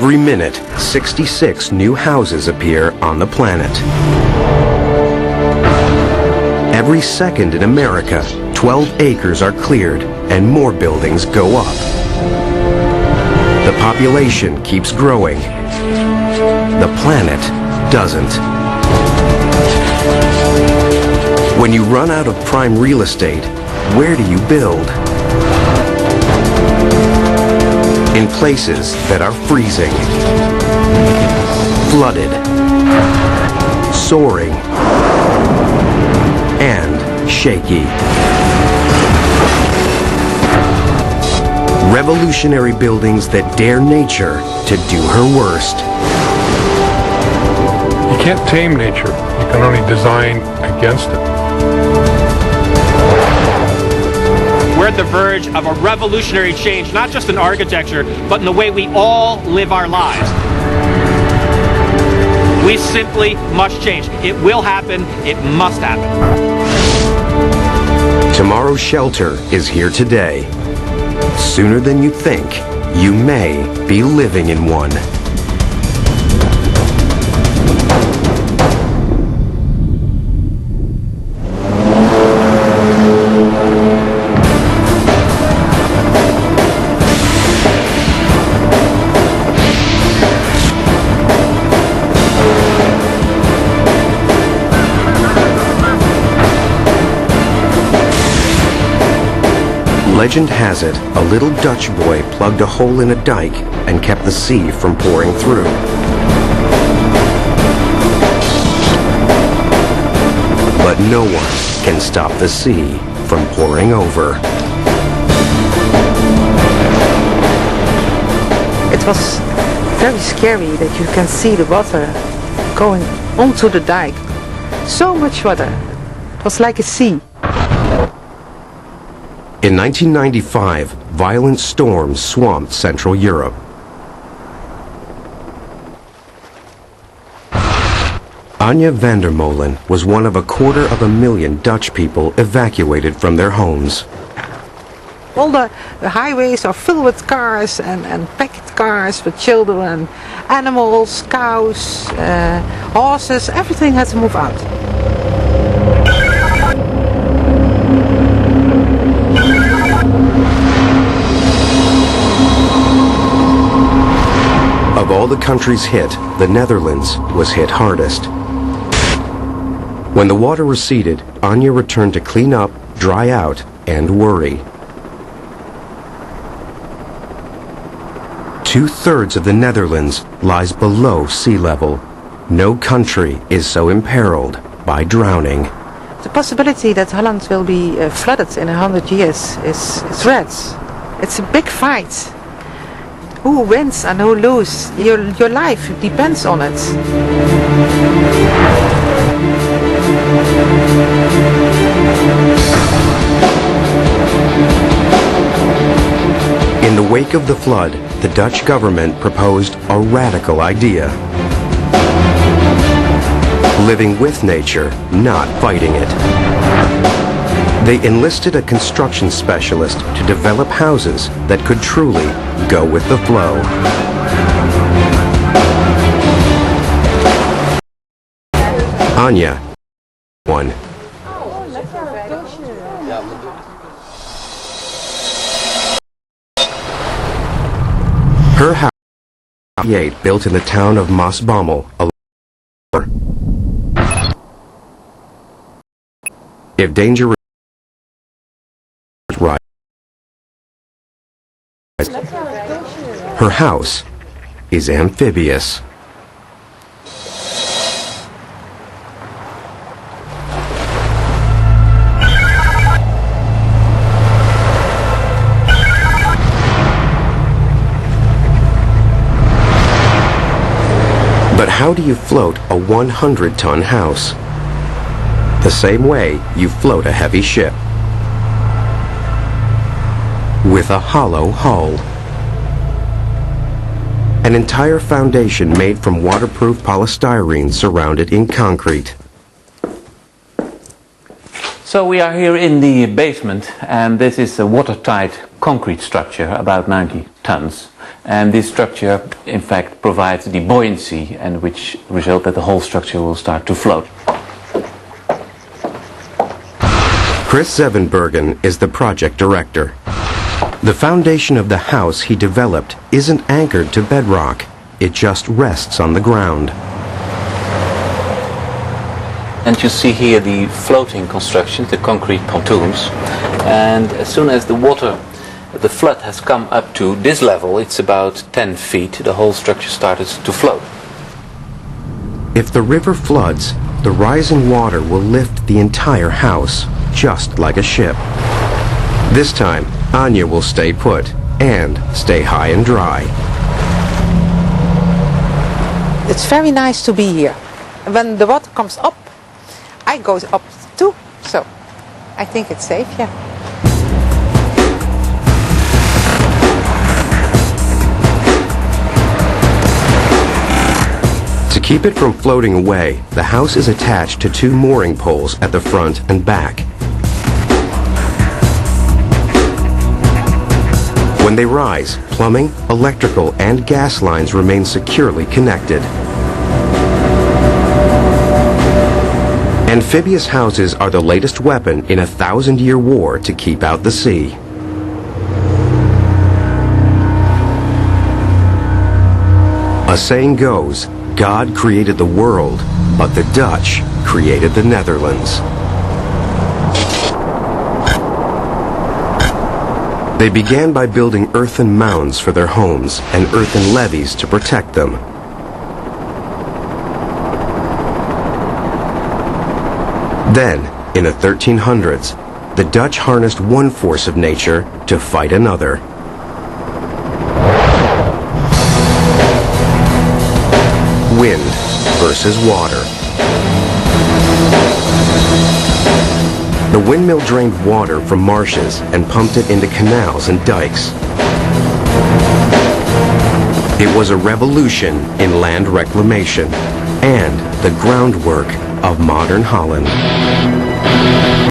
Every minute, 66 new houses appear on the planet. Every second in America, 12 acres are cleared and more buildings go up. The population keeps growing. The planet doesn't. When you run out of prime real estate, where do you build? In places that are freezing, flooded, soaring, and shaky. Revolutionary buildings that dare nature to do her worst. You can't tame nature. You can only design against it. We're at the verge of a revolutionary change, not just in architecture, but in the way we all live our lives. We simply must change. It will happen. It must happen. Tomorrow's shelter is here today. Sooner than you think, you may be living in one. Legend has it, a little Dutch boy plugged a hole in a dike and kept the sea from pouring through. But no one can stop the sea from pouring over. It was very scary that you can see the water going onto the dike. So much water. It was like a sea. In 1995, violent storms swamped Central Europe. Anja van der Molen was one of 250,000 Dutch people evacuated from their homes. All the highways are filled with cars and packed cars with children, animals, cows, horses, everything had to move out. Of all the countries hit, the Netherlands was hit hardest. When the water receded, Anja returned to clean up, dry out, and worry. 2/3 of the Netherlands lies below sea level. No country is so imperiled by drowning. The possibility that Holland will be flooded in 100 years is red. It's a big fight. Who wins and who loses? Your life depends on it. In the wake of the flood, the Dutch government proposed a radical idea. Living with nature, not fighting it. They enlisted a construction specialist to develop houses that could truly go with the flow. Anja, one. Her house, built in the town of Maasbommel, if danger rise, her house is amphibious. But how do you float a 100-ton house? The same way you float a heavy ship. With a hollow hull. An entire foundation made from waterproof polystyrene surrounded in concrete. So we are here in the basement, and this is a watertight concrete structure, about 90 tons. And this structure, in fact, provides the buoyancy, and which result that the whole structure will start to float. Chris Zevenbergen is the project director. The foundation of the house he developed isn't anchored to bedrock. It just rests on the ground. And you see here the floating constructions, the concrete pontoons. And as soon as the flood has come up to this level, it's about 10 feet, the whole structure started to float. If the river floods, the rising water will lift the entire house, just like a ship. This time, Anya will stay put and stay high and dry. It's very nice to be here. When the water comes up, I go up too, so I think it's safe, yeah. To keep it from floating away, the house is attached to 2 mooring poles at the front and back. When they rise, plumbing, electrical, and gas lines remain securely connected. Amphibious houses are the latest weapon in a 1,000-year war to keep out the sea. A saying goes, God created the world, but the Dutch created the Netherlands. They began by building earthen mounds for their homes and earthen levees to protect them. Then, in the 1300s, the Dutch harnessed one force of nature to fight another. Wind versus water. The windmill drained water from marshes and pumped it into canals and dikes. It was a revolution in land reclamation and the groundwork of modern Holland.